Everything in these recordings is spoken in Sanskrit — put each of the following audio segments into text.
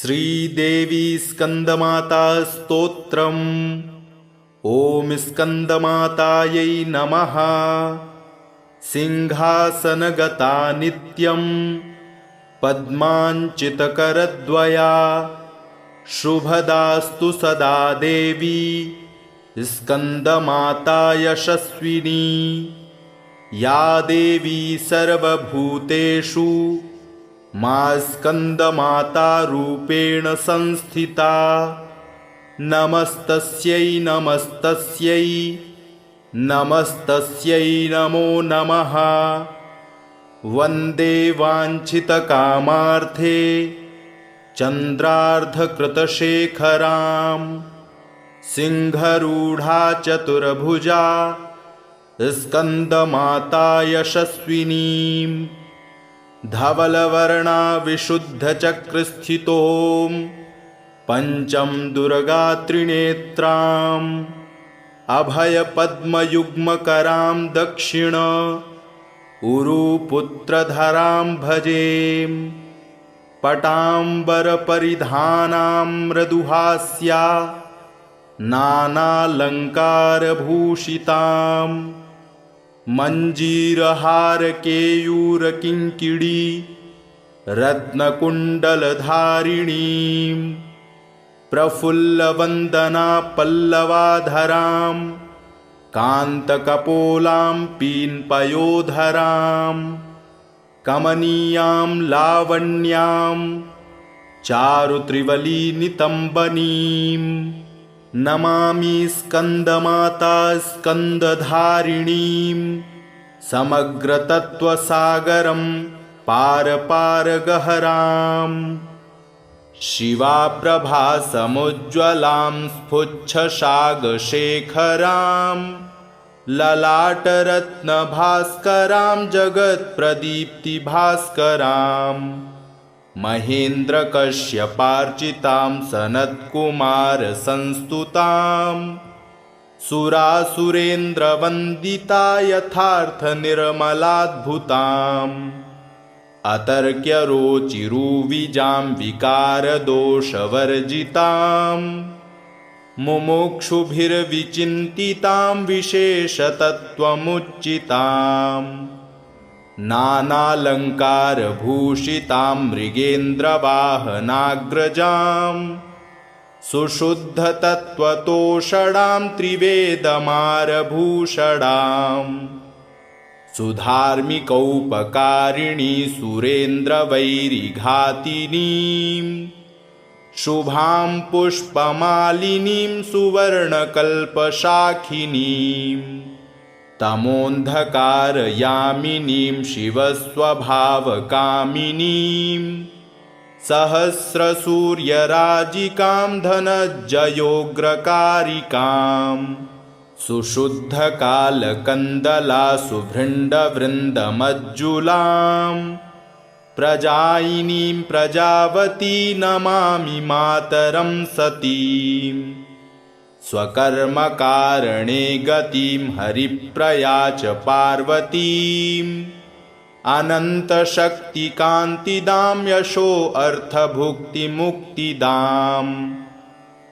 श्रीदेवी स्कंदमाता स्तोत्रम्। ॐ स्कंदमातायै नमः। सिंहासनगता नित्यं पद्माञ्चितकरद्वया शुभदास्तु सदा देवी स्कंदमाता यशस्विनी। या देवी सर्वभूतेषु मा स्कंदमाता रूपेण संस्थिता। नमस्तस्यै नमस्तस्यै नमस्तस्यै नमो नमः। वन्दे वाञ्छितकामार्थे चन्द्रार्धकृतशेखरां। सिंहरूढा चतुर्भुजा स्कंदमाता यशस्विनीं। धवलवर्णा विशुद्धचक्रस्थितों पंचम दुर्गा त्रिनेत्राम्। अभयपद्मयुग्मकरां दक्षिण उरुपुत्रधरां भजेम्। पटाम्बरपरिधानां मृदुहास्या नानालङ्कारभूषिताम्। मञ्जीरहारकेयूरकिङ्किणी रत्नकुण्डलधारिणीं। प्रफुल्लवन्दना पल्लवाधरां कान्तकपोलां पीन्पयोधरां। कमनीयां लावण्यां चारुत्रिवलीनितम्बनीं। नमामि स्कंदमाता स्कंदधारिणीं। समग्रतत्त्वसागरं पारपारगहरां। शिवाप्रभासमुज्ज्वलां स्फुच्छसागशेखरां। ललाटरत्नभास्करां जगत्प्रदीप्तिभास्करां। महेन्द्रकश्यपार्चितां सनत्कुमारसंस्तुतां। सुरासुरेन्द्रवन्दिता यथार्थनिर्मलाद्भुताम्। अतर्क्यरोचिरुविजां विकारदोषवर्जितां। मुमुक्षुभिर्विचिन्तितां विशेषतत्त्वमुच्चितां। नानालङ्कारभूषितां मृगेन्द्रवाहनाग्रजां। सुशुद्धतत्त्वतोषणां त्रिवेदमारभूषणां। सुधार्मिकौपकारिणी सुरेन्द्रवैरिघातिनीं। शुभां पुष्पमालिनीं सुवर्णकल्पशाखिनीं। तमोन्धकारयामिनीं शिवस्वभावकामिनीं। सहस्रसूर्यराजिकां धनज्जयोग्रकारिकां। सुशुद्धकालकन्दला सुभृण्डवृन्दमज्जुलां। प्रजायिनीं प्रजावती नमामि मातरं सतीं। स्वकर्मकारणे गतिं हरिप्रिया च पार्वतीम्। अनन्तशक्तिकान्तिदां यशो अर्थभुक्तिमुक्तिदां।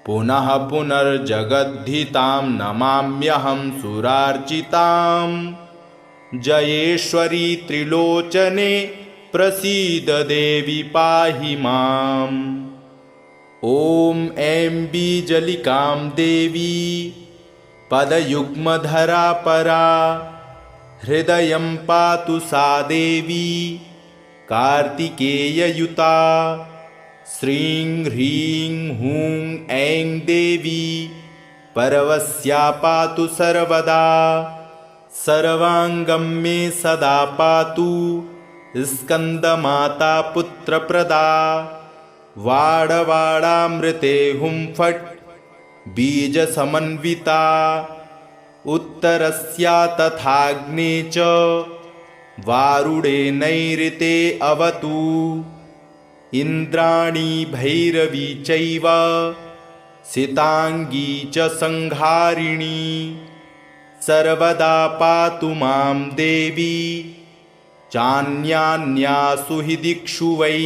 पुनः पुनर्जगद्धितां नमाम्यहं सुरार्चितां। जयेश्वरी त्रिलोचने प्रसीद देवी पाहि माम्। ॐ ऐं बीजलिकां देवी पदयुग्मधरा परा। हृदयं पातु सा देवी कार्तिकेययुता। श्रीं ह्रीं हूं ऐं देवी परवस्या पातु सर्वदा। सर्वाङ्गं मे सदा पातु स्कंदमाता पुत्रप्रदा। वाडवाडामृते हुं फट् बीजसमन्विता। उत्तरस्या तथाग्ने च वारुडे नैऋते अवतु। इन्द्राणी भैरवी चैव सितांगी च संहारिणी। सर्वदा पातु मां देवी चान्यान्यासु हि दिक्षु वै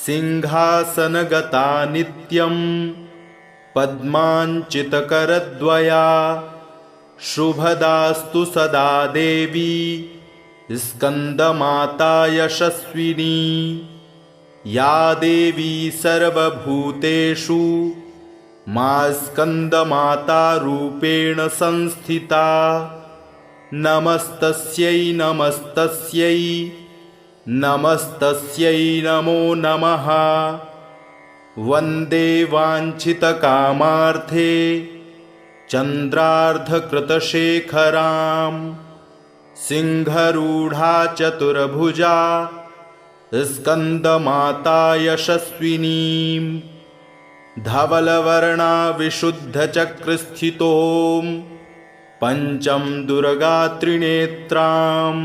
सिंहासनगता नित्यं पद्माञ्चितकरद्वया शुभदास्तु सदा देवी स्कन्दमाता यशस्विनी या देवी सर्वभूतेषु मा स्कन्दमाता रूपेण संस्थिता नमस्तस्यै नमस्तस्यै नमस्तस्यै नमो नमः। वन्दे वाञ्छितकामार्थे चन्द्रार्धकृतशेखरां सिंहरूढा चतुर्भुजा स्कन्दमाता यशस्विनीं धवलवर्णा विशुद्धचक्रस्थितों पंचम दुर्गात्रिनेत्राम्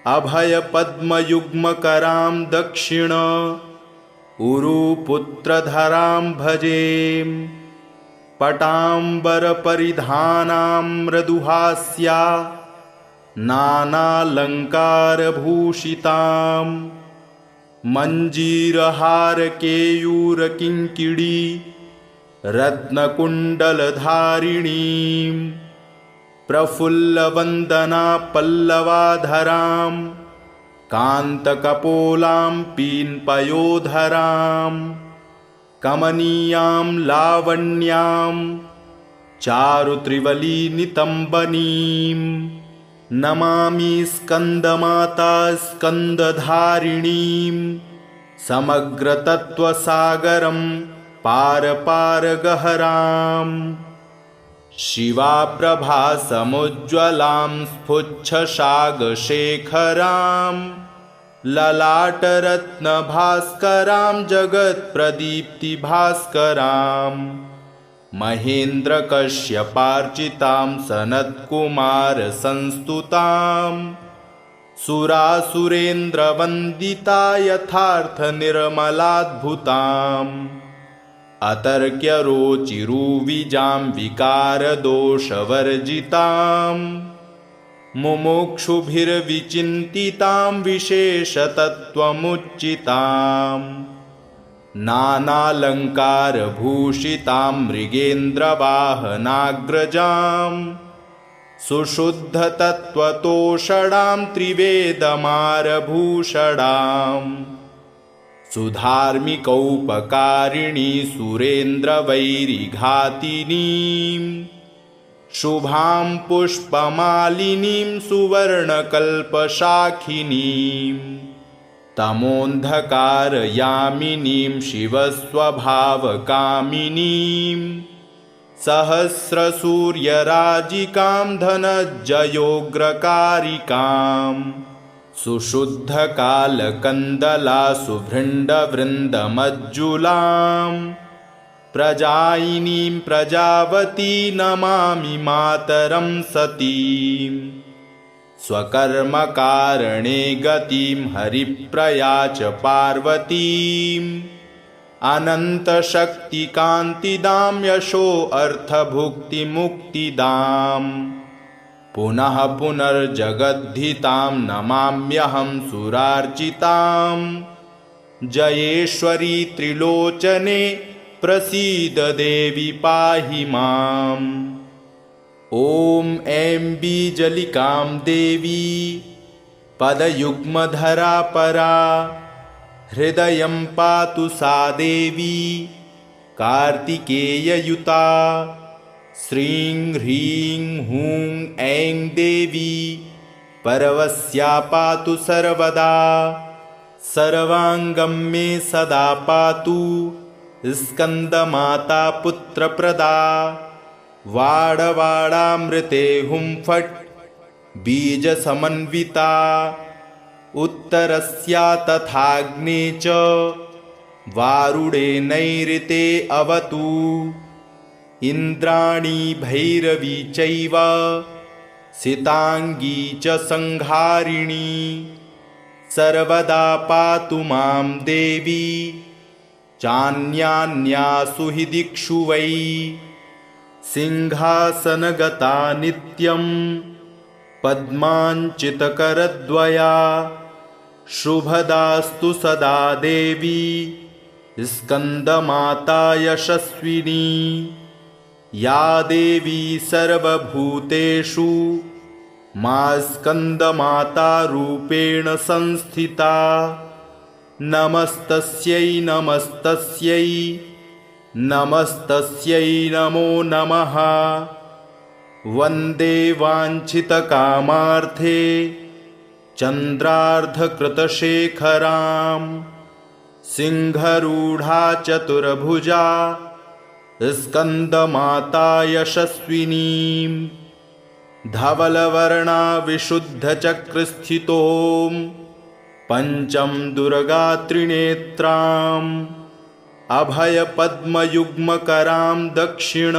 अभयपद्मयुग्मकरां दक्षिण उरुपुत्रधरां भजे। पटाम्बरपरिधानां मृदुहास्या नानालङ्कारभूषितां मञ्जीरहारकेयूरकिङ्किणी रत्नकुण्डलधारिणीं प्रफुल्लवन्दना पल्लवाधरां कान्तकपोलां पीन्पयोधरां कमनीयां लावण्यां चारुत्रिवलीनितम्बनीं नमामि स्कन्दमाता स्कन्दधारिणीं समग्रतत्त्वसागरं पारपारगहरां शिवाप्रभासमुज्ज्वलां स्फुच्छसागशेखरां ललाटरत्नभास्करां जगत्प्रदीप्तिभास्करां महेन्द्रकश्यपार्चितां सनत्कुमारसंस्तुतां सुरासुरेन्द्रवन्दिता यथार्थनिर्मलाद्भुताम् अतर्क्यरोचिरुविजां विकारदोषवर्जितां मुमुक्षुभिर्विचिन्तितां विशेषतत्त्वमुच्चितां नानालङ्कारभूषितां मृगेन्द्रवाहनाग्रजां सुशुद्धतत्त्वतोषणां त्रिवेदमारभूषणां सुधार्मिकौपकारिणी सुरेन्द्रवैरिघातिनीं शुभां पुष्पमालिनीं सुवर्णकल्पशाखिनीं तमोन्धकारयामिनीं शिवस्वभावकामिनीं सहस्रसूर्यराजिकां धनज्जयोग्रकारिकां सुशुद्धकालकन्दला सुभृण्डवृन्दमज्जुलां प्रजायिनीं प्रजावती नमामि मातरं सतीं स्वकर्मकारणे गतिं हरिप्रया च पार्वतीं अनन्तशक्तिकान्तिदां यशोऽर्थभुक्तिमुक्तिदाम् पुनः पुनर्जगद्धितां नमाम्यहं सुरार्चितां जयेश्वरी त्रिलोचने प्रसीद देवी पाहि माम्। ॐ ऐं बीजलिकां देवी पदयुग्मधरा परा हृदयं पातु सा देवी कार्तिकेययुता श्रीं ह्रीं हूं ऐं देवी परवस्या पातु सर्वदा सर्वाङ्गं मे सदा पातु स्कन्दमाता पुत्रप्रदा वाडवाडामृते हुं फट् बीजसमन्विता उत्तरस्या तथाग्ने च वारुडे नैऋते अवतु इन्द्राणी भैरवी चैव सिताङ्गी च संहारिणी सर्वदा पातु मां देवी चान्यान्यासु हि दिक्षु वै सिंहासनगता नित्यं पद्माञ्चितकरद्वया शुभदास्तु सदा देवी स्कंदमाता यशस्विनी। या देवी सर्वभूतेषु मा स्कंदमाता रूपेण संस्थिता। नमस्तस्यै नमस्तस्यै नमस्तस्यै नमो नमः। वन्दे वाञ्छितकामार्थे चन्द्रार्धकृतशेखरां। सिंहरूढा चतुर्भुजा स्कन्दमाता यशस्विनीं। धवलवर्णा विशुद्धचक्रस्थितों पंचम दुर्गा त्रिनेत्राम्। अभयपद्मयुग्मकरां दक्षिण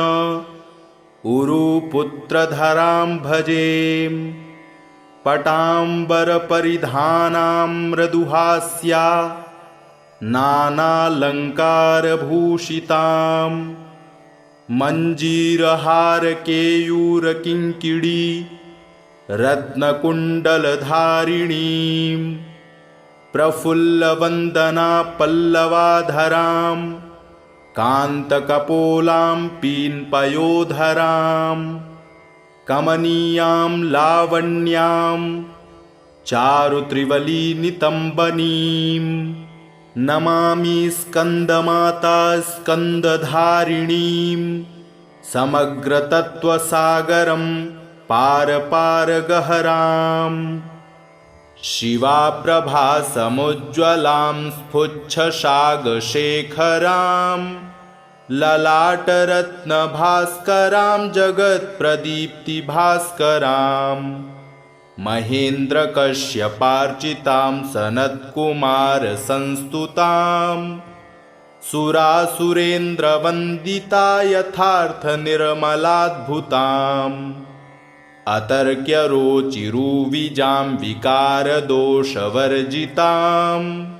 उरुपुत्रधरां भजे। पटाम्बरपरिधानां मृदुहास्या नानालङ्कारभूषितां। मञ्जीरहारकेयूरकिङ्किणी रत्नकुण्डलधारिणीं। प्रफुल्लवन्दना पल्लवाधरां कान्तकपोलां पीन्पयोधरां। कमनीयां लावण्यां चारुत्रिवलीनितम्बनीं। नमामि स्कन्दमाता स्कन्दधारिणीं। समग्रतत्त्वसागरं पारपारगहराम्। शिवाप्रभासमुज्ज्वलां स्फुच्छसागशेखरां। ललाटरत्नभास्करां जगत्प्रदीप्तिभास्करां। महेन्द्रकश्यपार्चितां सनत्कुमारसंस्तुतां। सुरासुरेन्द्रवन्दिता यथार्थनिर्मलाद्भुताम्। अतर्क्यरोचिरुविजां विकारदोषवर्जितां।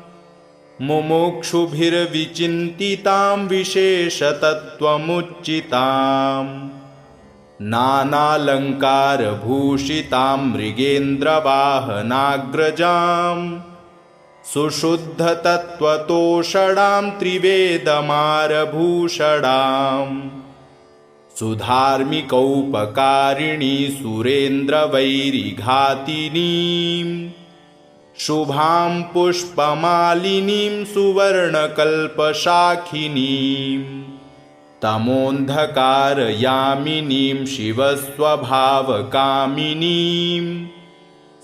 मुमुक्षुभिर्विचिन्तितां विशेषतत्त्वमुच्चितां। नानालङ्कारभूषितां मृगेन्द्रवाहनाग्रजां। सुशुद्धतत्त्वतोषणां त्रिवेदमारभूषणां। सुधार्मिकौपकारिणी सुरेन्द्रवैरिघातिनीं। शुभां पुष्पमालिनीं सुवर्णकल्पशाखिनीं। तमोऽन्धकारयामिनीं शिवस्वभावकामिनीं।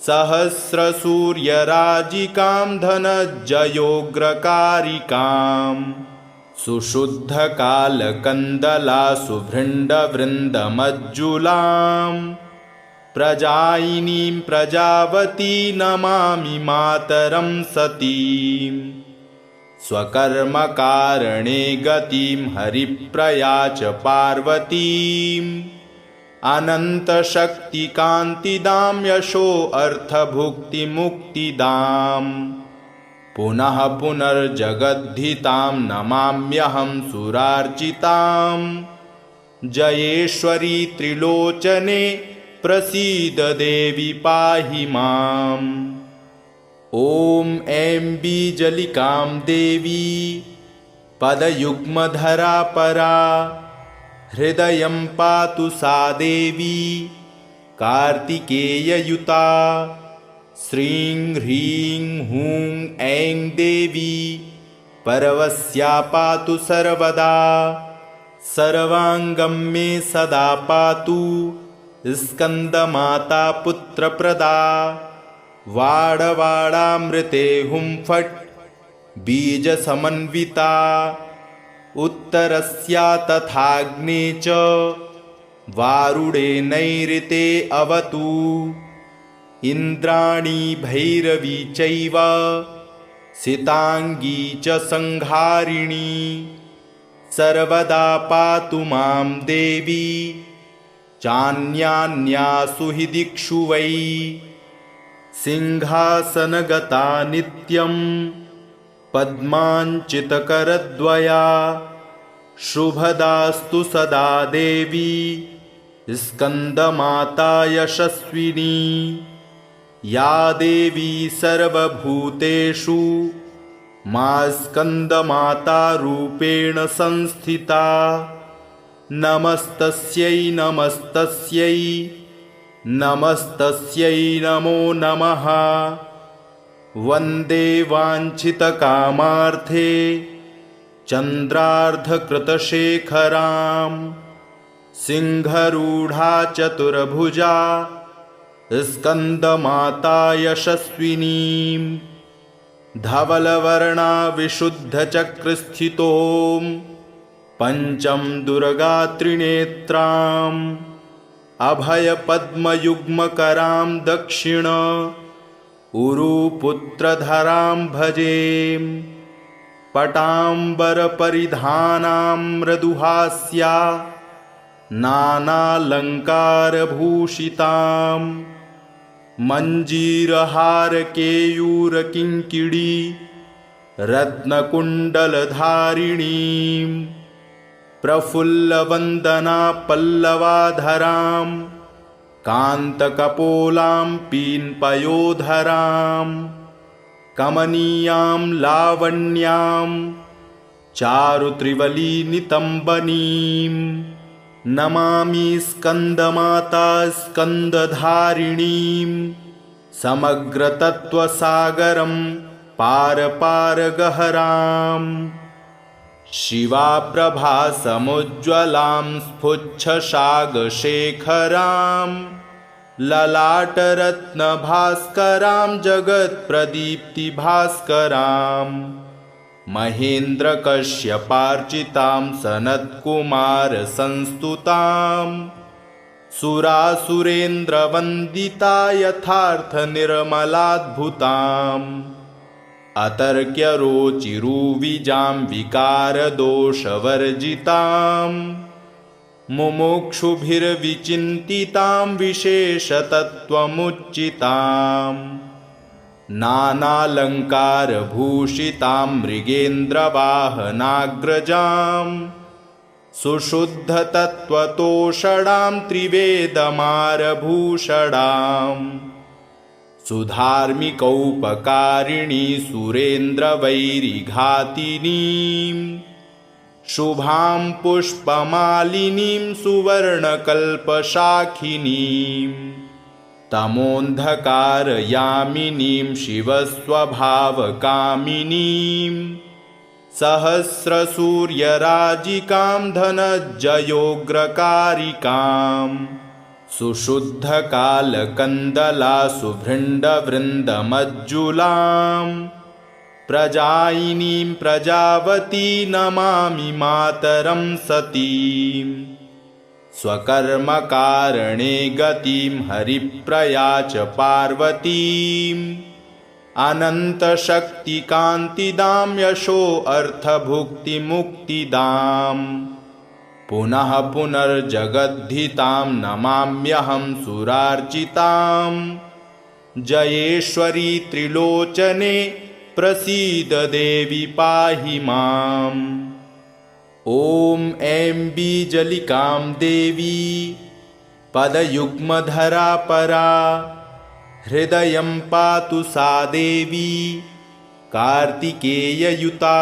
सहस्रसूर्यराजिकां धनज्जयोग्रकारिकाम्। सुशुद्धकालकन्दला सुभृण्डवृन्दमज्जुलां। प्रजायिनीं प्रजावती नमामि मातरं सतीं। स्वकर्मकारणे गतिं हरिप्रिया च पार्वतीम्। अनन्तशक्तिकान्तिदां यशोऽर्थभुक्तिमुक्तिदाम्। पुनः पुनर्जगद्धितां नमाम्यहं सुरार्चितां। जयेश्वरी त्रिलोचने प्रसीद देवी पाहि माम्। ॐ ऐं बीजलिकां देवी पदयुग्मधरा परा। हृदयं पातु सा देवी कार्तिकेययुता। श्रीं ह्रीं हूं ऐं देवी परवस्या पातु सर्वदा। सर्वाङ्गं मे सदा पातु स्कन्दमाता पुत्रप्रदा। वाडवाडामृते हुं फट् बीजसमन्विता। उत्तरस्या तथाग्ने च वारुडे नैऋते अवतु। इन्द्राणी भैरवी चैव सिताङ्गी च संहारिणी। सर्वदा पातु मां देवी चान्यान्यासु हि दिक्षु वै। सिंहासनगता नित्यं पद्माञ्चितकरद्वया। शुभदास्तु सदा देवी स्कन्दमाता यशस्विनी। या देवी सर्वभूतेषु मा स्कन्दमातारूपेण संस्थिता नमस्तस्यै नमस्तस्यै नमस्तस्यै नमो नमः। वन्दे वाञ्छितकामार्थे चन्द्रार्धकृतशेखरां सिंहरूढा चतुर्भुजा स्कन्दमाता यशस्विनीं धवलवर्णा विशुद्धचक्रस्थितों पंचम दुर्गा त्रिनेत्रां अभयपद्मयुग्मकरां दक्षिण उरुपुत्रधरां भजे। पटाम्बरपरिधानां मृदुहास्या नानालङ्कारभूषितां मञ्जीरहारकेयूरकिङ्किणी रत्नकुण्डलधारिणीं प्रफुल्लवन्दना पल्लवाधरां कान्तकपोलां पीन्पयोधरां कमनीयां लावण्यां चारुत्रिवलीनितम्बनीं नमामि स्कन्दमाता स्कन्दधारिणीं समग्रतत्त्वसागरं पारपारगहरां शिवाप्रभासमुज्ज्वलां स्फुच्छसागशेखरां ललाटरत्नभास्करां जगत्प्रदीप्तिभास्करां महेन्द्रकश्यपार्चितां सनत्कुमारसंस्तुतां सुरासुरेन्द्रवन्दिता यथार्थनिर्मलाद्भुताम् अतर्क्यरोचिरुविजां विकारदोषवर्जितां मुमुक्षुभिर्विचिन्तितां विशेषतत्त्वमुच्चितां नानालङ्कारभूषितां मृगेन्द्रवाहनाग्रजां सुशुद्धतत्त्वतोषणां त्रिवेदमारभूषणां सुधार्मिकौपकारिणी सुरेन्द्रवैरिघातिनीं शुभां पुष्पमालिनीं सुवर्णकल्पशाखिनीं तमोन्धकारयामिनीं शिवस्वभावकामिनीं सहस्रसूर्यराजिकां धनज्जयोग्रकारिकां सुशुद्धकालकन्दला सुभृण्डवृन्दमज्जुलां प्रजायिनीं प्रजावती नमामि मातरं सतीं स्वकर्मकारणे गतिं हरिप्रिया च पार्वतीम् अनन्तशक्तिकान्तिदां यशोऽर्थभुक्तिमुक्तिदां पुनः पुनर्जगद्धितां नमाम्यहं सुरार्चितां जयेश्वरी त्रिलोचने प्रसीद देवी पाहि माम्। ॐ ऐं बीजलिकां देवी पदयुग्मधरा परा हृदयं पातु सा देवी कार्तिकेययुता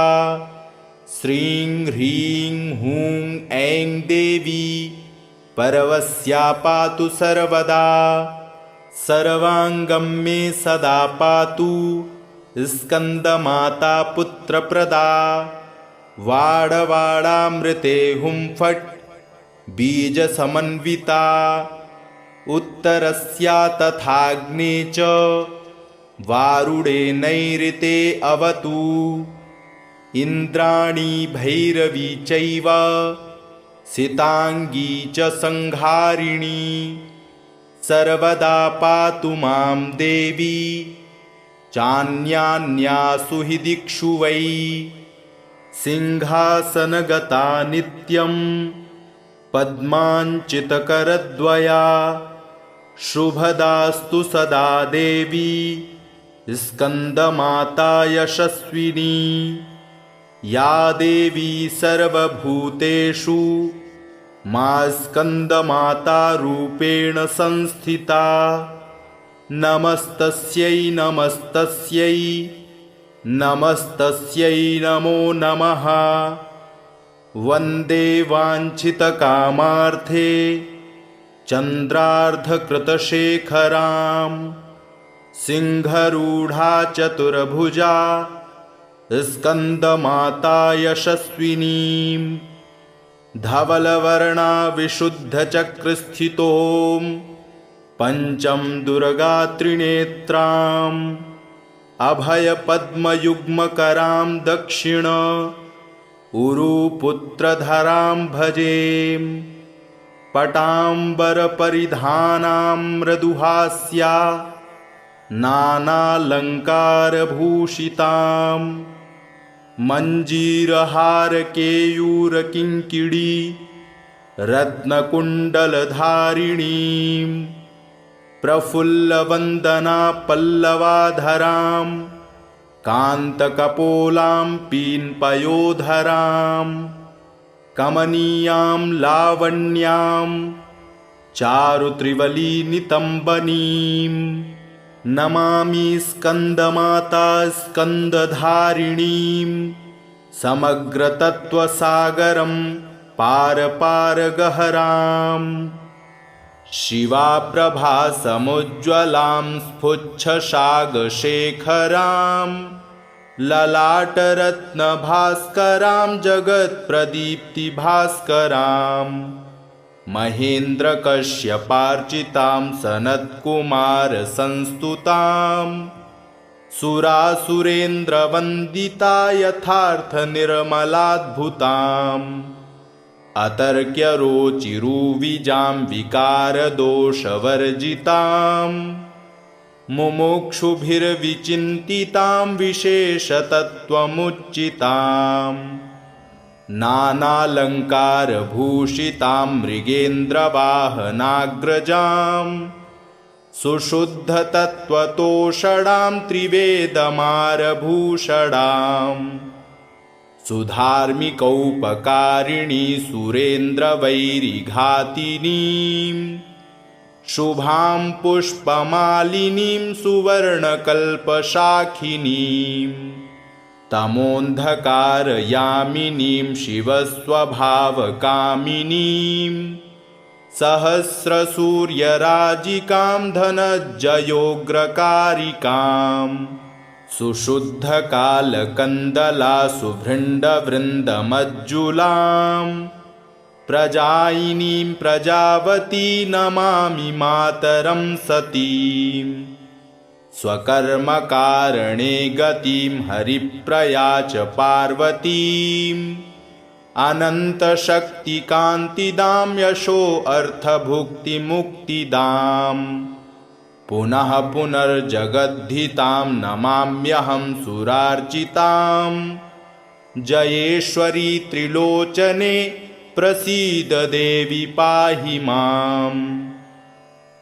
श्रीं ह्रीं हूं ऐं देवी परवस्या पातु सर्वदा सर्वाङ्गं मे सदा पातु स्कन्दमाता पुत्रप्रदा वाडवाडामृते हुं फट् बीजसमन्विता उत्तरस्या तथाग्ने च वारुणे नैऋते अवतु इन्द्राणी भैरवी चैव सिताङ्गी च संहारिणी सर्वदा पातु मां देवी चान्यान्यासु हि दिक्षु वै सिंहासनगता नित्यं पद्माञ्चितकरद्वया शुभदास्तु सदा देवी स्कन्दमाता यशस्विनी या देवी सर्वभूतेषु मा स्कन्दमाता रूपेण संस्थिता नमस्तस्यै नमस्तस्यै नमस्तस्यै नमो नमः। वन्दे वाञ्छितकामार्थे चन्द्रार्धकृतशेखरां सिंहरूढा चतुर्भुजा स्कन्दमाता यशस्विनीं धवलवर्णा विशुद्धचक्रस्थितों पंचम दुर्गा त्रिनेत्राम् अभयपद्मयुग्मकरां दक्षिण उरुपुत्रधरां भजेम। पटाम्बरपरिधानां मृदुहास्या नानालङ्कारभूषितां मञ्जीरहारकेयूरकिङ्किणी रत्नकुण्डलधारिणीं प्रफुल्लवन्दना पल्लवाधरां कान्तकपोलां पीन्पयोधरां कमनीयां लावण्यां चारुत्रिवलीनितम्बनीं नमामि स्कन्दमाता स्कन्दधारिणीं समग्रतत्त्वसागरं पारपारगहराम् शिवाप्रभासमुज्ज्वलां स्फुच्छसागशेखरां ललाटरत्नभास्करां जगत्प्रदीप्तिभास्करां महेन्द्रकश्यपार्चितां सनत्कुमारसंस्तुतां सुरासुरेन्द्रवन्दिता यथार्थनिर्मलाद्भुताम् अतर्क्यरोचिरुविजां विकारदोषवर्जितां मुमुक्षुभिर्विचिन्तितां विशेषतत्त्वमुच्चितां नानालङ्कारभूषितां मृगेन्द्रवाहनाग्रजां सुशुद्धतत्त्वतोषणां त्रिवेदमारभूषणाम् सुधार्मिकौपकारिणी सुरेन्द्रवैरिघातिनीं शुभां पुष्पमालिनीं सुवर्णकल्पशाखिनीं तमोन्धकारयामिनीं शिवस्वभावकामिनीं सहस्रसूर्यराजिकां धनज्जयोग्रकारिकाम् सुशुद्धकालकन्दला सुभृण्डवृन्दमज्जुलां प्रजायिनीं प्रजावती नमामि मातरं सतीं स्वकर्मकारणे गतिं हरिप्रिया च पार्वतीम् अनन्तशक्तिकान्तिदां यशोऽर्थभुक्तिमुक्तिदाम् पुनः पुनर्जगद्धितां नमाम्यहं सुरार्चितां जयेश्वरी त्रिलोचने प्रसीद देवी पाहि माम्।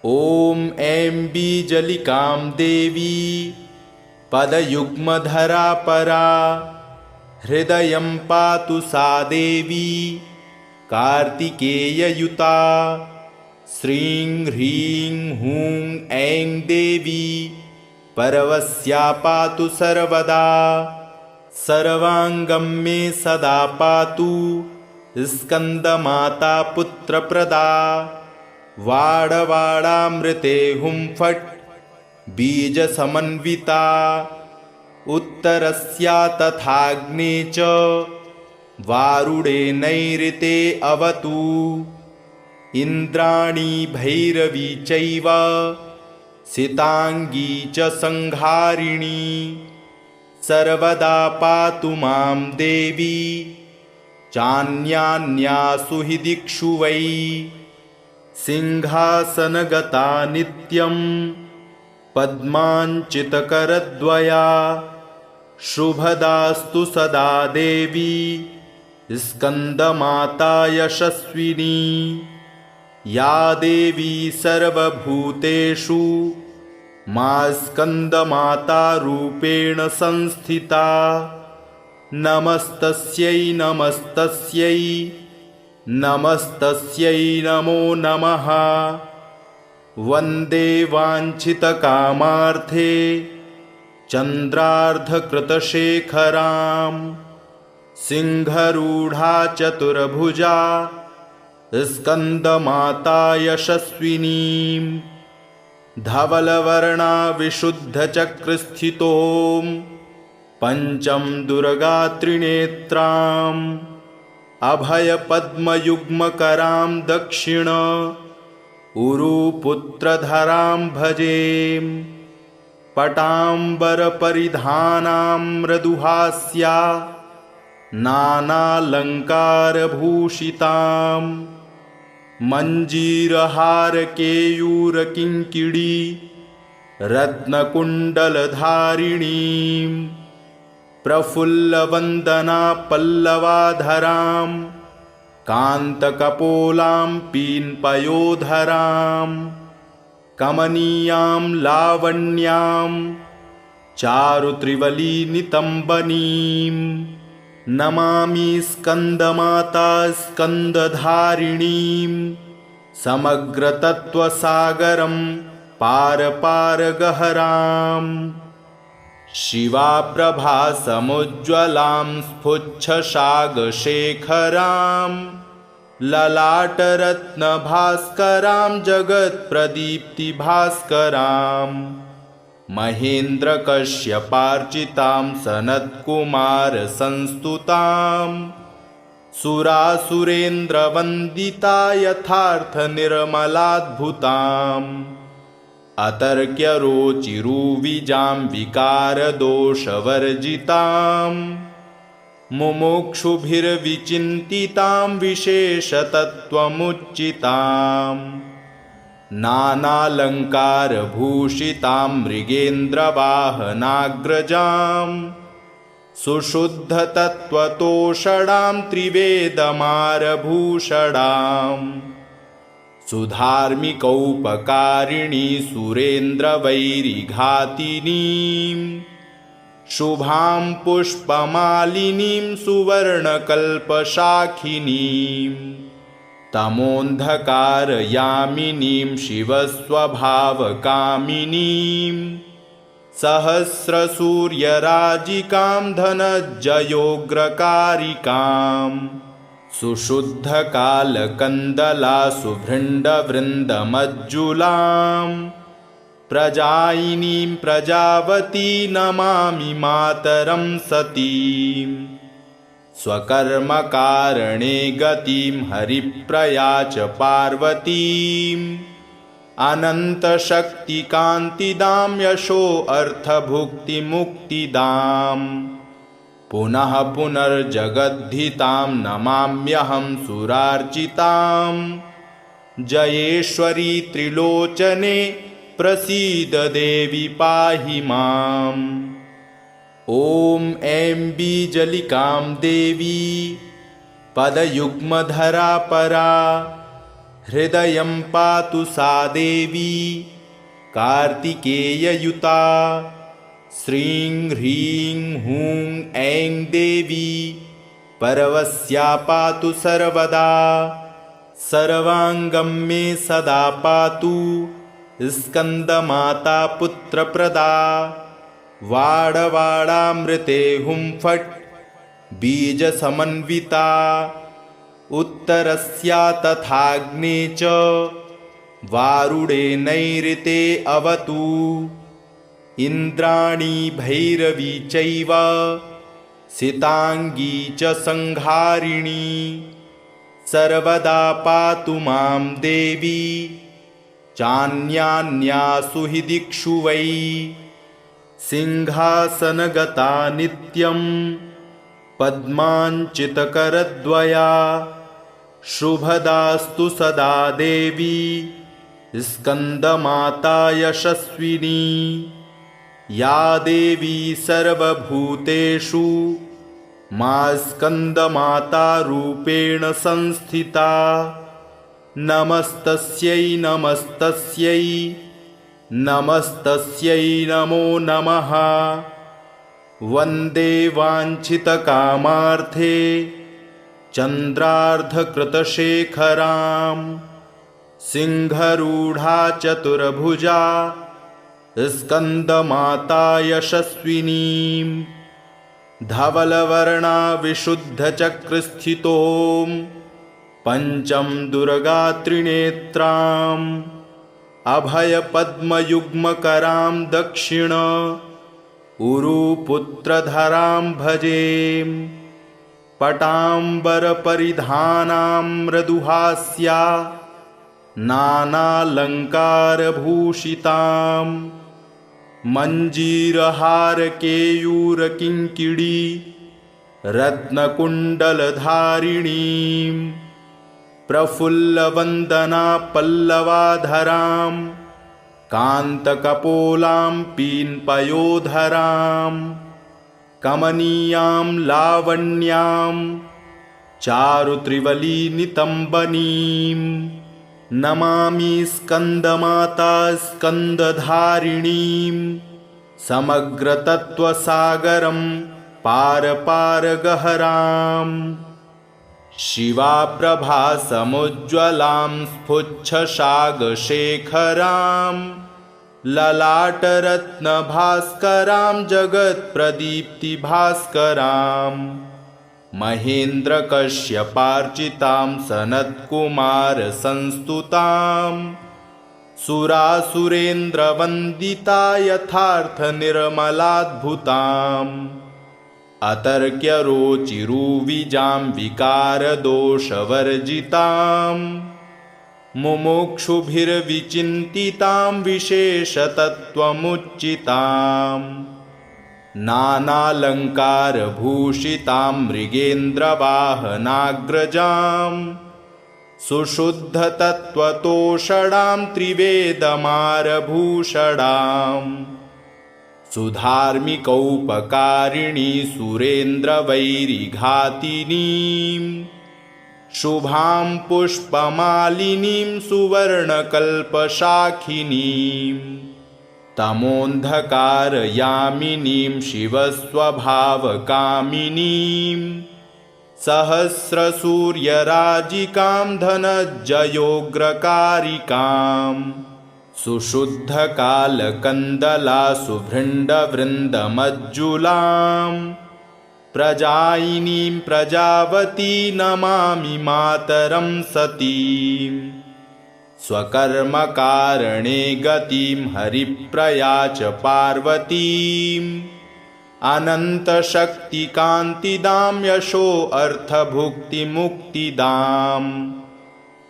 ॐ ऐं बीजलिकां देवी पदयुग्मधरा परा हृदयं पातु सा देवी कार्तिकेययुता। श्रीं ह्रीं हूं ऐं देवी परवस्या पातु सर्वदा सर्वाङ्गं मे सदा पातु स्कन्दमाता पुत्रप्रदा। वाडवाडामृते हुं फट् बीजसमन्विता उत्तरस्या तथाग्ने च वारुडे नैऋते अवतु। इन्द्राणी भैरवी चैव सिताङ्गी च संहारिणी सर्वदा पातु मां देवी चान्यान्यासु हि दिक्षु वै। सिंहासनगता नित्यं पद्माञ्चितकरद्वया शुभदास्तु सदा देवी स्कन्दमाता यशस्विनी। या देवी सर्वभूतेषु मा स्कन्दमाता रूपेण संस्थिता। नमस्तस्यै नमस्तस्यै नमस्तस्यै नमो नमः। वन्दे वाञ्छितकामार्थे चन्द्रार्धकृतशेखरां सिंहरूढा चतुर्भुजा स्कन्दमाता यशस्विनीं धवलवर्णा विशुद्धचक्रस्थितों पञ्चं दुर्गा त्रिनेत्राम् अभयपद्मयुग्मकरां दक्षिण उरुपुत्रधरां भजे पटाम्बरपरिधानां मृदुहास्या नानालङ्कारभूषितां मञ्जीरहारकेयूरकिङ्किणी रत्नकुण्डलधारिणीं प्रफुल्लवन्दना पल्लवाधरां कान्तकपोलां पीन्पयोधरां कमनीयां लावण्यां चारुत्रिवलीनितम्बनीं नमामि स्कन्दमाता स्कन्दधारिणीं समग्रतत्त्वसागरं पारपारगहराम् शिवाप्रभासमुज्ज्वलां स्फुच्छशागशेखरां ललाटरत्नभास्करां जगत्प्रदीप्तिभास्करां महेन्द्रकश्यपार्चितां सनत्कुमारसंस्तुतां सुरासुरेन्द्रवन्दिता यथार्थनिर्मलाद्भुताम् अतर्क्यरोचिरुविजां विकारदोषवर्जितां मुमुक्षुभिर्विचिन्तितां विशेषतत्त्वमुच्चितां नानालङ्कारभूषितां मृगेन्द्रवाहनाग्रजां सुशुद्धतत्त्वतोषणां त्रिवेदमारभूषणां सुधार्मिकौपकारिणी सुरेन्द्रवैरिघातिनीं शुभां पुष्पमालिनीं सुवर्णकल्पशाखिनीं तमोऽन्धकारयामिनीं शिवस्वभावकामिनीं सहस्रसूर्यराजिकां धनज्जयोग्रकारिकाम् सुशुद्धकालकन्दला सुभृण्डवृन्दमज्जुलां प्रजायिनीं प्रजावती नमामि मातरं सतीं स्वकर्मकारणे गतिं हरिप्रया च पार्वतीं अनन्तशक्तिकान्तिदां यशोऽर्थभुक्तिमुक्तिदाम् पुनः पुनर्जगद्धितां नमाम्यहं सुरार्चितां जयेश्वरी त्रिलोचने प्रसीद देवी पाहि माम् ॐ ऐं बीजलिकां देवी पदयुग्मधरा परा हृदयं पातु सा देवी कार्तिकेययुता श्रीं ह्रीं हूं ऐं देवी परवस्या पातु सर्वदा सर्वाङ्गं मे सदा पातु स्कन्दमाता पुत्रप्रदा वाडवाडामृते हुं फट् बीजसमन्विता उत्तरस्या तथाग्ने च वारुडे नैऋते अवतु इन्द्राणी भैरवी चैव सिताङ्गी च संहारिणी सर्वदा पातु मां देवी चान्यान्यासु हि दिक्षु वै सिंहासनगता नित्यं पद्माञ्चितकरद्वया शुभदास्तु सदा देवी स्कन्दमाता यशस्विनी या देवी सर्वभूतेषु मा स्कन्दमाता रूपेण संस्थिता नमस्तस्यै नमस्तस्यै नमस्तस्यै नमो नमः वन्दे वाञ्छितकामार्थे चन्द्रार्धकृतशेखरां सिंहरूढ़ा चतुर्भुजा स्कंदमाता यशस्विनीं धवलवर्णा विशुद्धचक्रस्थितों पंचम दुर्गा त्रिनेत्रां अभयपद्मयुग्मकरां दक्षिण उरुपुत्रधरां भजे पटाम्बरपरिधानां मृदुहास्या नानालङ्कारभूषितां मञ्जीरहारकेयूरकिङ्किणी रत्नकुण्डलधारिणीं प्रफुल्लवन्दना पल्लवाधरां कान्तकपोलां पीन्पयोधरां कमनीयां लावण्यां चारुत्रिवलीनितम्बनीं नमामि स्कन्दमाता स्कन्दधारिणीं समग्रतत्त्वसागरं पारपारगहरां शिवाप्रभासमुज्ज्वलां स्फुच्छसागशेखरां ललाटरत्नभास्करां जगत्प्रदीप्तिभास्करां महेन्द्रकश्यपार्चितां सनत्कुमारसंस्तुतां सुरासुरेन्द्रवन्दिता यथार्थनिर्मलाद्भुताम् अतर्क्यरोचिरुविजां विकारदोषवर्जितां मुमुक्षुभिर्विचिन्तितां विशेषतत्त्वमुच्चितां नानालङ्कारभूषितां मृगेन्द्रवाहनाग्रजां सुशुद्धतत्त्वतोषणां त्रिवेदमारभूषणां सुधार्मिकौपकारिणी सुरेन्द्रवैरिघातिनीं शुभां पुष्पमालिनीं सुवर्णकल्पशाखिनीं तमोन्धकारयामिनीं शिवस्वभावकामिनीं सहस्रसूर्यराजिकां धनज्जयोग्रकारिकां सुशुद्धकालकन्दला सुभृण्डवृन्दमज्जुलां प्रजायिनीं प्रजावती नमामि मातरं सतीं स्वकर्मकारणे गतिं हरिप्रिया च पार्वतीम् अनन्तशक्तिकान्तिदां यशोऽर्थभुक्तिमुक्तिदां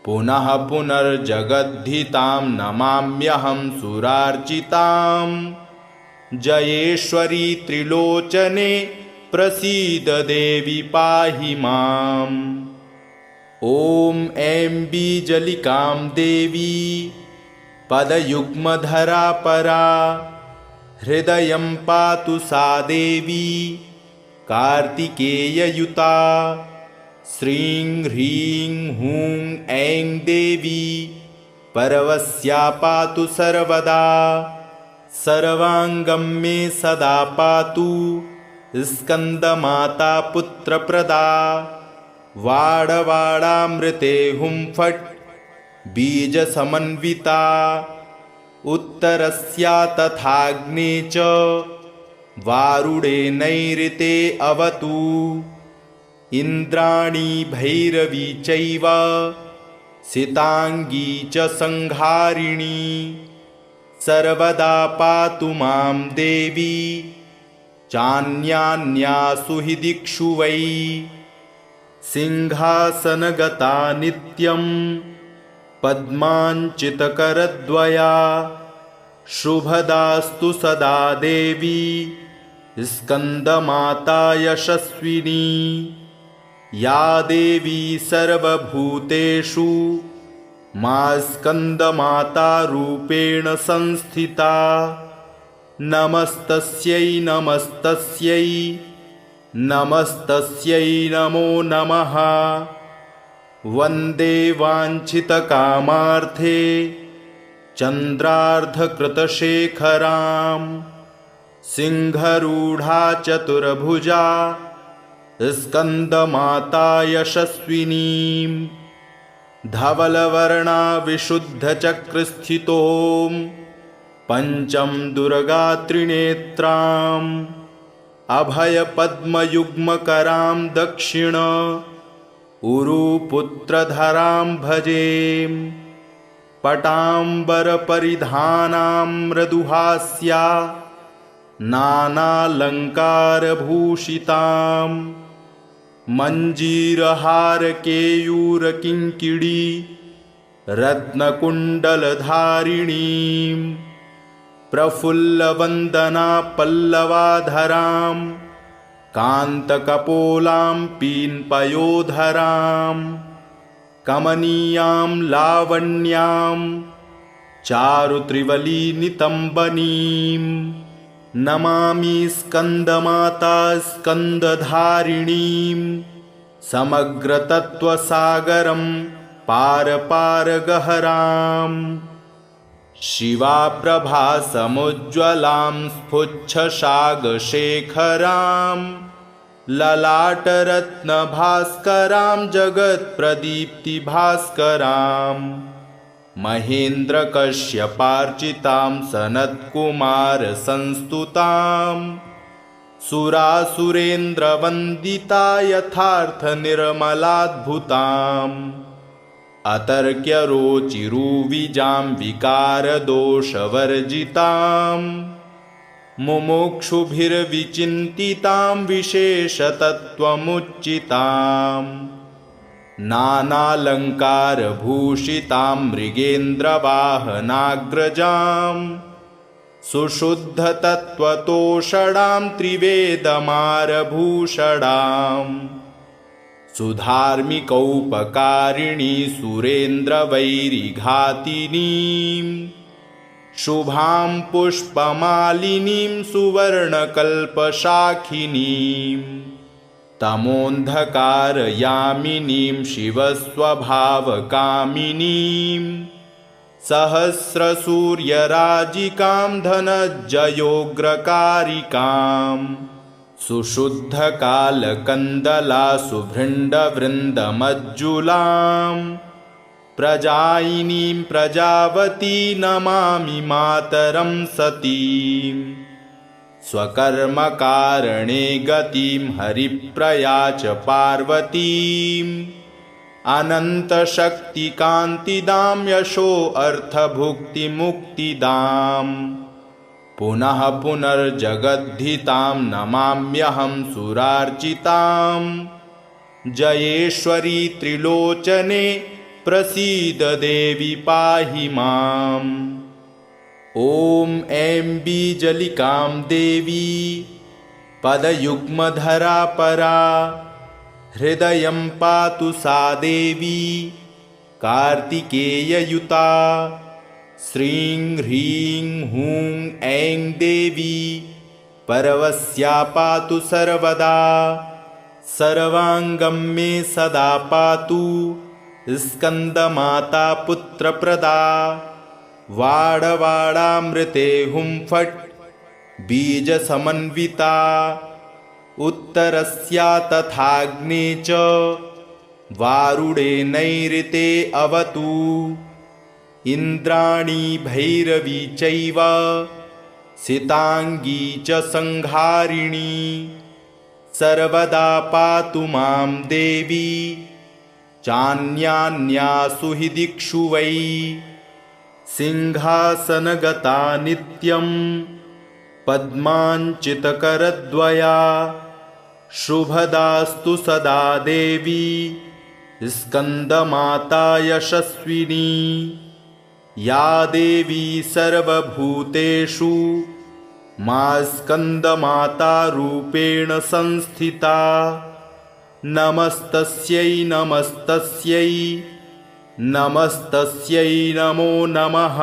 पुनः पुनर्जगद्धितां नमाम्यहं सुरार्चितां जयेश्वरी त्रिलोचने प्रसीद देवी पाहि माम् ॐ ऐं बीजलिकां देवी पदयुग्मधरा परा हृदयं पातु सा देवी कार्तिकेययुता श्रीं ह्रीं हूं ऐं देवी परवस्या पातु सर्वदा सर्वाङ्गं मे सदा पातु स्कन्दमाता पुत्रप्रदा वाडवाडामृते हुं फट् बीजसमन्विता उत्तरस्या तथाग्ने च वारुणे नैऋते अवतु इन्द्राणी भैरवी चैव सिताङ्गी च संहारिणी सर्वदा पातु मां देवी चान्यान्यासु हि दिक्षु वै सिंहासनगता नित्यं पद्माञ्चितकरद्वया शुभदास्तु सदा देवी स्कन्दमाता यशस्विनी या देवी सर्वभूतेषु मा स्कन्दमाता रूपेण संस्थिता नमस्तस्यै नमस्तस्यै नमस्तस्यै नमो नमः वन्दे वाञ्छितकामार्थे चन्द्रार्धकृतशेखरां सिंहरूढ़ा चतुर्भुजा स्कन्दमाता यशस्विनीं धवलवर्णा विशुद्धचक्रस्थितों पंचम दुर्गा त्रिनेत्राम् अभयपद्मयुग्मकरां दक्षिण उरुपुत्रधरां भजे। पटाम्बरपरिधानां मृदुहास्या नानालङ्कारभूषितां मञ्जीरहारकेयूरकिङ्किणी रत्नकुण्डलधारिणीं प्रफुल्लवन्दना पल्लवाधरां कान्तकपोलां पीन्पयोधरां कमनीयां लावण्यां चारुत्रिवलीनितम्बनीं नमामि स्कन्दमाता स्कन्दधारिणीं समग्रतत्त्वसागरं पारपारगहराम् शिवाप्रभासमुज्ज्वलां स्फुच्छशागशेखरां ललाटरत्नभास्करां जगत्प्रदीप्तिभास्करां महेन्द्रकश्यपार्चितां सनत्कुमारसंस्तुतां सुरासुरेन्द्रवन्दिता यथार्थनिर्मलाद्भुताम् अतर्क्यरोचिरुविजां विकारदोषवर्जितां मुमुक्षुभिर्विचिन्तितां विशेषतत्त्वमुच्चितां नानालङ्कारभूषितां मृगेन्द्रवाहनाग्रजां सुशुद्धतत्त्वतोषणां त्रिवेदमारभूषणाम् सुधार्मिकौपकारिणी सुरेन्द्रवैरिघातिनीं शुभां पुष्पमालिनीं सुवर्णकल्पशाखिनीं तमोन्धकारयामिनीं शिवस्वभावकामिनीं सहस्रसूर्यराजिकां धनज्जयोग्रकारिकाम् सुशुद्धकालकन्दला सुभृण्डवृन्दमज्जुलां प्रजायिनीं प्रजावती नमामि मातरं सतीं स्वकर्मकारणे गतिं हरिप्रया च पार्वतीम् अनन्तशक्तिकान्तिदां यशो अर्थभुक्तिमुक्तिदाम् पुनः पुनर्जगद्धितां नमाम्यहं सुरार्चितां जयेश्वरी त्रिलोचने प्रसीद देवी पाहि माम्। ॐ ऐं बीजलिकां देवी पदयुग्मधरा परा हृदयं पातु सा देवी कार्तिकेययुता। श्रीं ह्रीं हूं ऐं देवी परवस्या पातु सर्वदा सर्वाङ्गं मे सदा पातु स्कन्दमाता पुत्रप्रदा। वाडवाडामृते हुं फट् बीजसमन्विता उत्तरस्या तथाग्ने च वारुडे नैऋते अवतु। इन्द्राणी भैरवी चैव सिताङ्गी च संहारिणी सर्वदा पातु मां देवी चान्यान्यासु हि दिक्षु वै। सिंहासनगता नित्यं पद्माञ्चितकरद्वया शुभदास्तु सदा देवी स्कन्दमाता यशस्विनी। या देवी सर्वभूतेषु मा स्कन्दमाता रूपेण संस्थिता। नमस्तस्यै नमस्तस्यै नमस्तस्यै नमो नमः।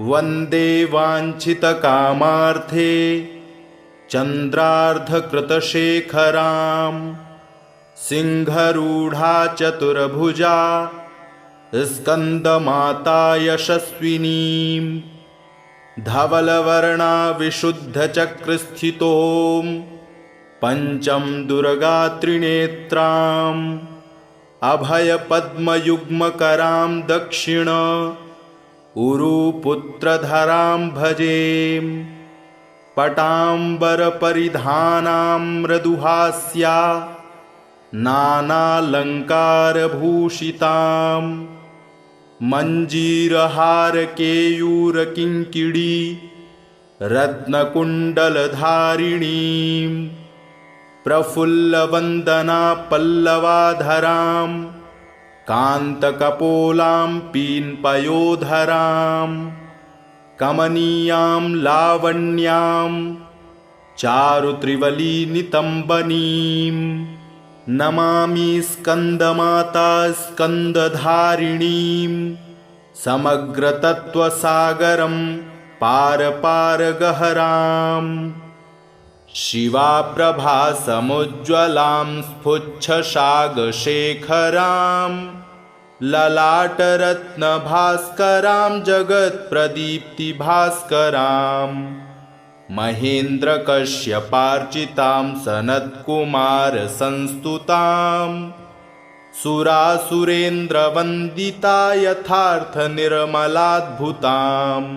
वन्दे वाञ्छितकामार्थे चन्द्रार्धकृतशेखरां सिंहरूढा चतुर्भुजा स्कन्दमाता यशस्विनीं। धवलवर्णा विशुद्धचक्रस्थितों पंचम दुर्गा त्रिनेत्रां अभयपद्मयुग्मकरां दक्षिण उरुपुत्रधरां भजेम। पटाम्बरपरिधानां मृदुहास्या नानालङ्कारभूषितां मञ्जीरहारकेयूरकिङ्किणी रत्नकुण्डलधारिणीं प्रफुल्लवन्दना पल्लवाधरां कान्तकपोलां पीन्पयोधरां कमनीयां लावण्यां चारुत्रिवलीनितम्बनीं नमामि स्कन्दमाता स्कन्दधारिणीं समग्रतत्त्वसागरं पारपारगहराम् शिवाप्रभासमुज्ज्वलां स्फुच्छशागशेखरां ललाटरत्नभास्करां जगत्प्रदीप्तिभास्करां महेन्द्रकश्यपार्चितां सनत्कुमारसंस्तुतां सुरासुरेन्द्रवन्दिता यथार्थनिर्मलाद्भुताम्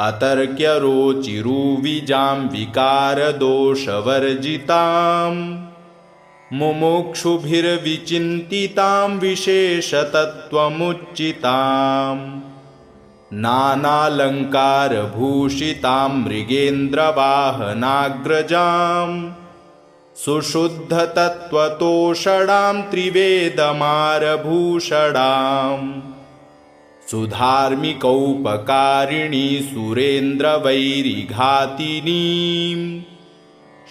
अतर्क्यरोचिरुविजां विकारदोषवर्जितां मुमुक्षुभिर्विचिन्तितां विशेषतत्त्वमुच्चितां नानालङ्कारभूषितां मृगेन्द्रवाहनाग्रजां सुशुद्धतत्त्वतोषणां त्रिवेदमारभूषणाम् सुधार्मिकौपकारिणी सुरेन्द्रवैरिघातिनीं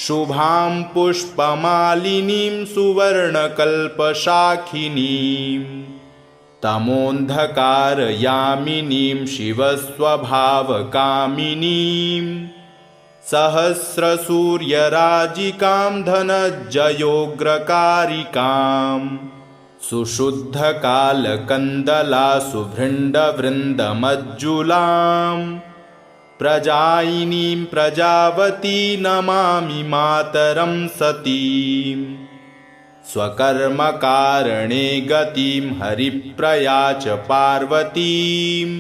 शुभां पुष्पमालिनीं सुवर्णकल्पशाखिनीं तमोऽन्धकारयामिनीं शिवस्वभावकामिनीं सहस्रसूर्यराजिकां धनज्जयोग्रकारिकाम् सुशुद्धकालकन्दला सुभृण्डवृन्दमज्जुलां प्रजायिनीं प्रजावती नमामि मातरं सतीं स्वकर्मकारणे गतिं हरिप्रिया च पार्वतीं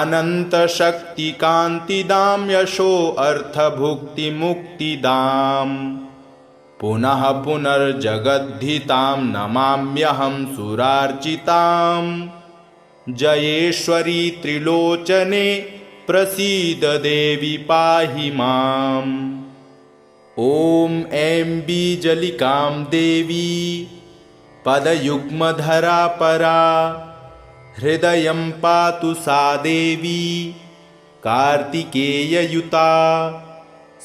अनन्तशक्तिकान्तिदां यशोऽर्थभुक्तिमुक्तिदाम् पुनः पुनर्जगद्धितां नमाम्यहं सुरार्चितां जयेश्वरी त्रिलोचने प्रसीद देवी पाहि माम्। ॐ ऐं बीजलिकां देवी पदयुग्मधरा परा हृदयं पातु सा देवी कार्तिकेययुता।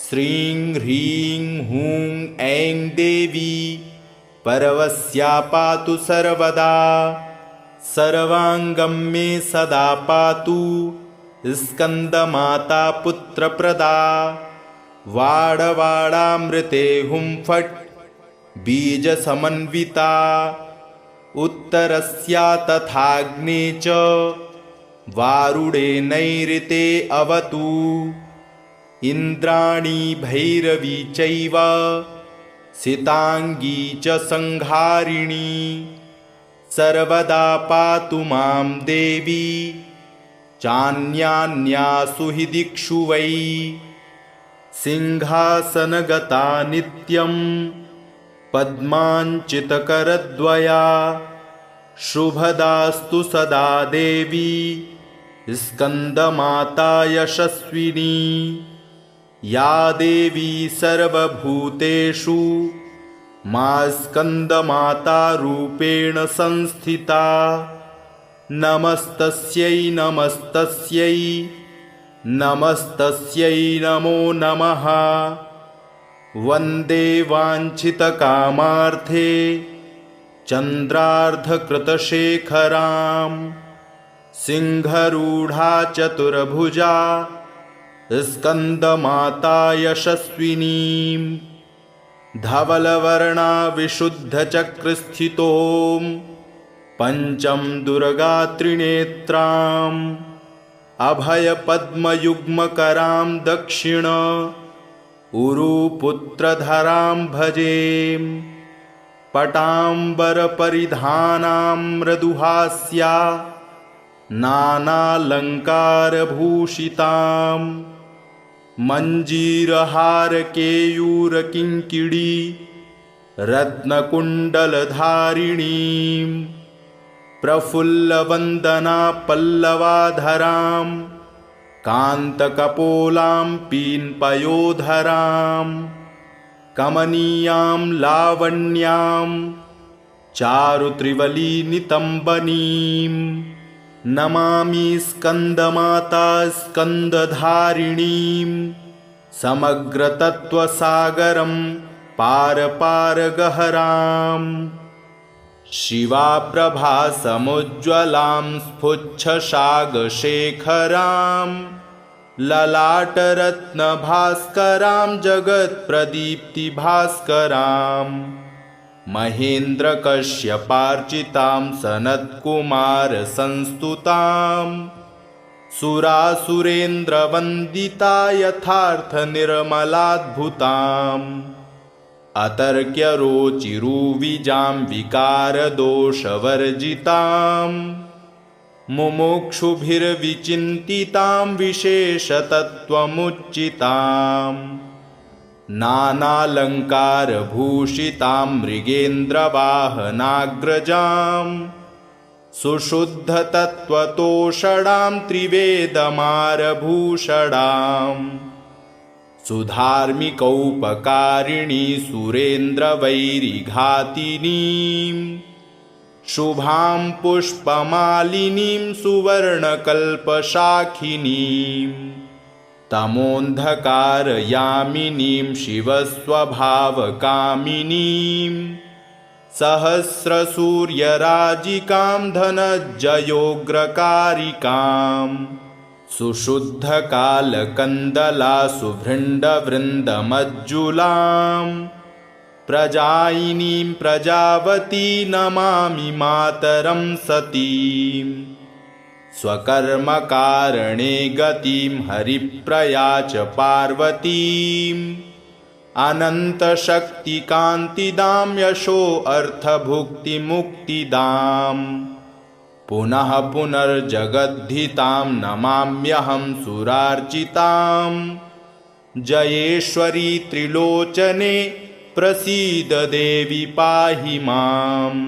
श्रीं ह्रीं हूं ऐं देवी परवस्या पातु सर्वदा सर्वाङ्गं मे सदा पातु स्कन्दमाता पुत्रप्रदा। वाडवाडामृते हुं फट् बीजसमन्विता उत्तरस्या तथाग्ने च वारुडे नैऋते अवतु। इन्द्राणी भैरवी चैव सिताङ्गी च संहारिणी सर्वदा पातु मां देवी चान्यान्यासु हि दिक्षु वै। सिंहासनगता नित्यं पद्माञ्चितकरद्वया शुभदास्तु सदा देवी स्कन्दमाता यशस्विनी। या देवी सर्वभूतेषु मा स्कन्दमाता रूपेण संस्थिता नमस्तस्यै नमस्तस्यै नमस्तस्यै नमो नमः। वन्दे वाञ्छितकामार्थे चन्द्रार्धकृतशेखरां सिंहरूढा चतुर्भुजा स्कन्दमाता यशस्विनीं धवलवर्णा विशुद्धचक्रस्थितों पंचम दुर्गात्रिनेत्राम् अभयपद्मयुग्मकरां दक्षिण उरुपुत्रधरां भजेम। पटाम्बरपरिधानां मृदुहास्या नानालङ्कारभूषितां मञ्जीरहारकेयूरकिङ्किणी रत्नकुण्डलधारिणीं प्रफुल्लवन्दना पल्लवाधरां कान्तकपोलां पीन्पयोधरां कमनीयां लावण्यां चारुत्रिवलीनितम्बनीं नमामि स्कन्दमाता स्कन्दधारिणीं समग्रतत्त्वसागरं पारपारगहराम् शिवाप्रभासमुज्ज्वलां स्फुच्छसागशेखरां ललाटरत्नभास्करां जगत्प्रदीप्तिभास्करां महेन्द्रकश्यपार्चितां सनत्कुमारसंस्तुतां सुरासुरेन्द्रवन्दिता यथार्थनिर्मलाद्भुताम् अतर्क्यरोचिरुविजां विकारदोषवर्जितां मुमुक्षुभिर्विचिन्तितां विशेषतत्त्वमुच्चितां नानालङ्कारभूषितां मृगेन्द्रवाहनाग्रजां सुशुद्धतत्त्वतोषणां त्रिवेदमारभूषणाम् सुधार्मिकौपकारिणी सुरेन्द्रवैरिघातिनीं शुभां पुष्पमालिनीं सुवर्णकल्पशाखिनीं तमोन्धकारयामिनीं शिवस्वभावकामिनीं सहस्रसूर्यराजिकां धनज्जयोग्रकारिकाम् सुशुद्धकालकन्दला सुभृण्डवृन्दमज्जुलां प्रजायिनीं प्रजावती नमामि मातरं सतीं स्वकर्मकारणे गतिं हरिप्रया च पार्वतीम् अनन्तशक्तिकान्तिदां यशोऽर्थभुक्तिमुक्तिदाम् पुनः पुनर्जगद्धितां नमाम्यहं सुरार्चितां जयेश्वरी त्रिलोचने प्रसीद देवी पाहि माम्।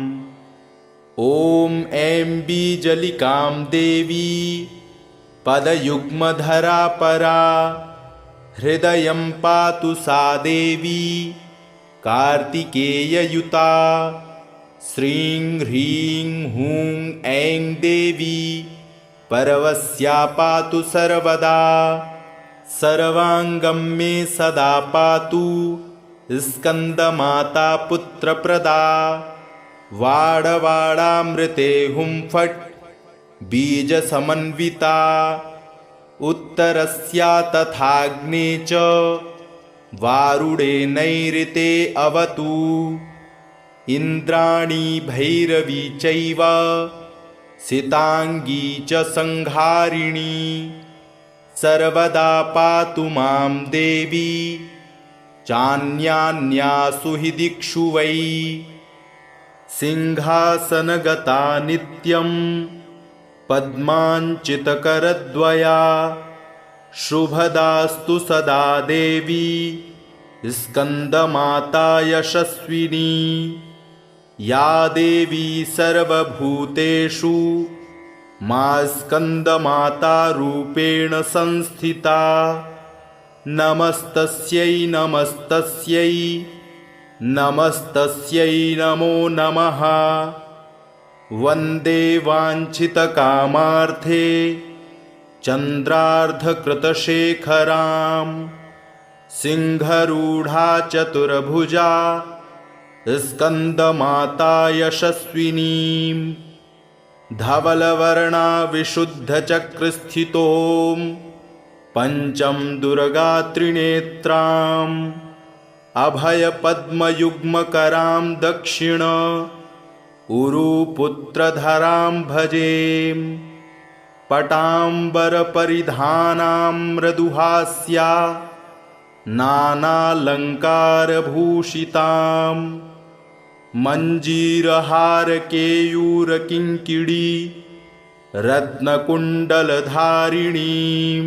ॐ ऐं बीजलिकां देवी पदयुग्मधरा परा हृदयं पातु सा देवी कार्तिकेययुता श्रीं ह्रीं हूं ऐं देवी परवस्या पातु सर्वदा सर्वाङ्गं मे सदा पातु स्कन्दमाता पुत्रप्रदा वाडवाडामृते हुं फट् बीजसमन्विता उत्तरस्या तथाग्ने च वारुडे नैऋते अवतु इन्द्राणी भैरवी चैव सिताङ्गी च संहारिणी सर्वदा पातु मां देवी चान्यान्यासु हि दिक्षु वै सिंहासनगता नित्यं पद्माञ्चितकरद्वया शुभदास्तु सदा देवी स्कन्दमाता यशस्विनी या देवी सर्वभूतेषु मा स्कन्दमाता रूपेण संस्थिता नमस्तस्यै नमस्तस्यै नमस्तस्यै नमो नमः। वन्दे वाञ्छितकामार्थे चन्द्रार्धकृतशेखरां सिंहरूढा चतुर्भुजा स्कन्दमाता यशस्विनीं धवलवर्णा विशुद्धचक्रस्थितों पंचम दुर्गात्रिनेत्राम् अभयपद्मयुग्मकरां दक्षिण उरुपुत्रधरां भजेम पटाम्बरपरिधानां मृदुहास्या नानालङ्कारभूषितां मञ्जीरहारकेयूरकिङ्किणी रत्नकुण्डलधारिणीं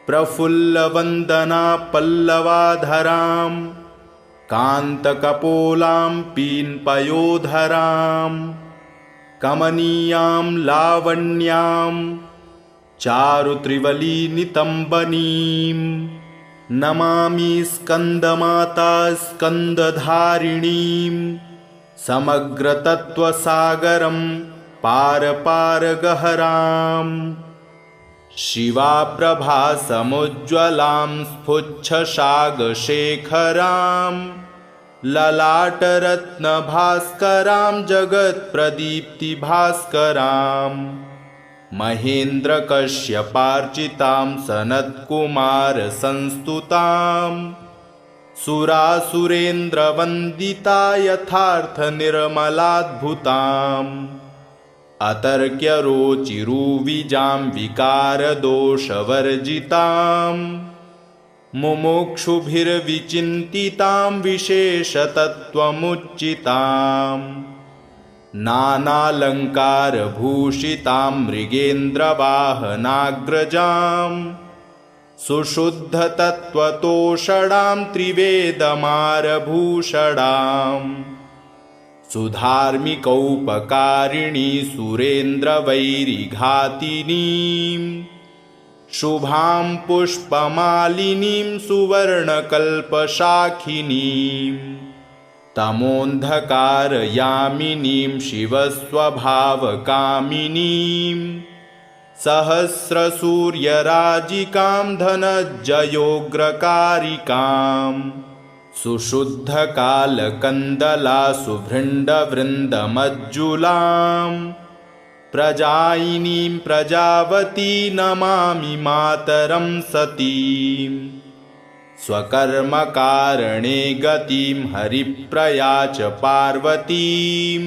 प्रफुल्लवन्दना पल्लवाधरां कान्तकपोलां पीन्पयोधरां कमनीयां लावण्यां चारुत्रिवलीनितम्बनीं नमामि स्कन्दमाता स्कन्दधारिणीं समग्रतत्त्वसागरं पारपारगहरां शिवाप्रभासमुज्ज्वलां स्फुच्छसागशेखरां ललाटरत्नभास्करां जगत्प्रदीप्तिभास्करां महेन्द्रकश्यपार्चितां सनत्कुमारसंस्तुतां सुरासुरेन्द्रवन्दिता यथार्थनिर्मलाद्भुताम् अतर्क्यरोचिरुविजां विकारदोषवर्जितां मुमुक्षुभिर्विचिन्तितां विशेषतत्त्वमुच्चितां नानालङ्कारभूषितां मृगेन्द्रवाहनाग्रजां सुशुद्धतत्त्वतोषणां त्रिवेदमारभूषणां सुधार्मिकौपकारिणी सुरेन्द्रवैरिघातिनीं शुभां पुष्पमालिनीं सुवर्णकल्पशाखिनीं तमोऽन्धकारयामिनीं शिवस्वभावकामिनीं सहस्रसूर्यराजिकां धनज्जयोग्रकारिकां सुशुद्धकालकन्दला सुभृण्डवृन्दमज्जुलां प्रजायिनीं प्रजावती नमामि मातरं सतीं स्वकर्मकारणे गतिं हरिप्रया च पार्वतीं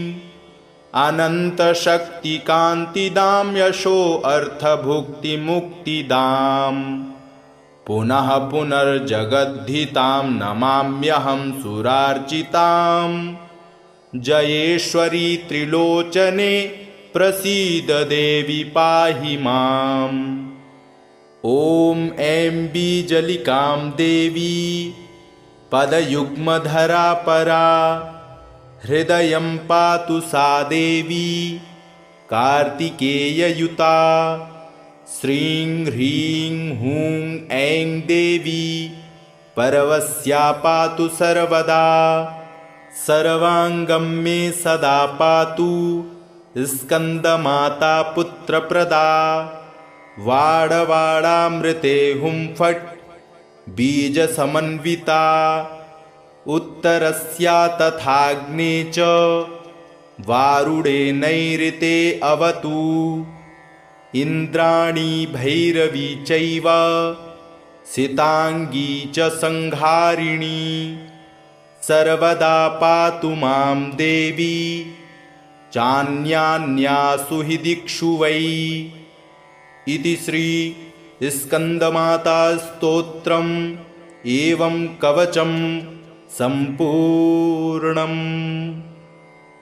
अनन्तशक्तिकान्तिदां यशोऽर्थभुक्तिमुक्तिदां पुनः पुनर्जगद्धितां नमाम्यहं सुरार्चितां जयेश्वरी त्रिलोचने प्रसीद देवी पाहि माम्। ॐ ऐं बीजलिकां देवी पदयुग्मधरा परा हृदयं पातु सा देवी कार्तिकेययुता श्रीं ह्रीं हूं ऐं देवी परवस्या पातु सर्वदा सर्वाङ्गं मे सदा पातु स्कन्दमाता पुत्रप्रदा वाडवाडामृते हुं फट् बीजसमन्विता उत्तरस्या तथाग्ने च वारुडे नैऋते अवतु इन्द्राणी भैरवी चैव सिताङ्गी च संहारिणी सर्वदा पातु मां देवी चान्यान्यासु हि दिक्षु वै। इति श्री स्कन्दमाता स्तोत्रम् एवं कवचं सम्पूर्णम्।